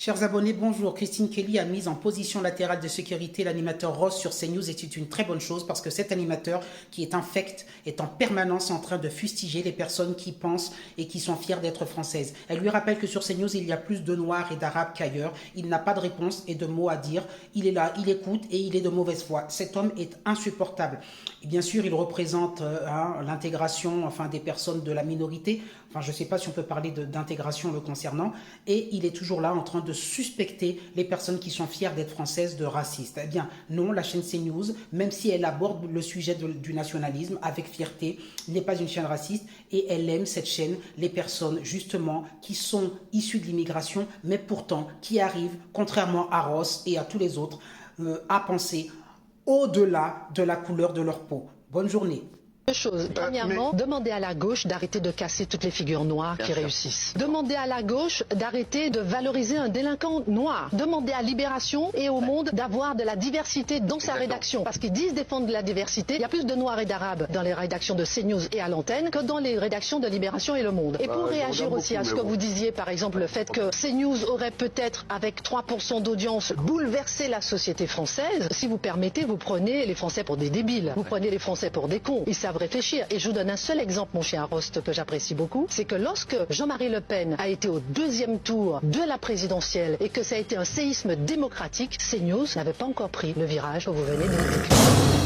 Chers abonnés, bonjour. Christine Kelly a mis en position latérale de sécurité l'animateur Ross sur CNews et c'est une très bonne chose parce que cet animateur qui est infect est en permanence en train de fustiger les personnes qui pensent et qui sont fières d'être françaises. Elle lui rappelle que sur CNews, il y a plus de Noirs et d'Arabes qu'ailleurs. Il n'a pas de réponse et de mots à dire. Il est là, il écoute et il est de mauvaise foi. Cet homme est insupportable. Et bien sûr, il représente l'intégration des personnes de la minorité. Je ne sais pas si on peut parler d'intégration le concernant. Et il est toujours là en train de suspecter les personnes qui sont fières d'être françaises de racistes. Eh bien, non, la chaîne CNews, même si elle aborde le sujet du nationalisme avec fierté, n'est pas une chaîne raciste et elle aime cette chaîne, les personnes justement qui sont issues de l'immigration, mais pourtant qui arrivent, contrairement à Ross et à tous les autres, à penser au-delà de la couleur de leur peau. Bonne journée. Deux choses. Premièrement, demandez à la gauche d'arrêter de casser toutes les figures noires qui réussissent. Demandez à la gauche d'arrêter de valoriser un délinquant noir. Demandez à Libération et au Monde d'avoir de la diversité dans sa rédaction. Parce qu'ils disent défendre la diversité. Il y a plus de noirs et d'arabes dans les rédactions de CNews et à l'antenne que dans les rédactions de Libération et Le Monde. Et pour réagir aussi à ce que vous disiez, par exemple, le fait que CNews aurait peut-être, avec 3% d'audience, bouleversé la société française, si vous permettez, vous prenez les Français pour des débiles. Vous prenez les Français pour des cons. Ils savent réfléchir. Et je vous donne un seul exemple, mon cher Rost, que j'apprécie beaucoup, c'est que lorsque Jean-Marie Le Pen a été au deuxième tour de la présidentielle et que ça a été un séisme démocratique, CNews n'avait pas encore pris le virage que vous venez de décrire.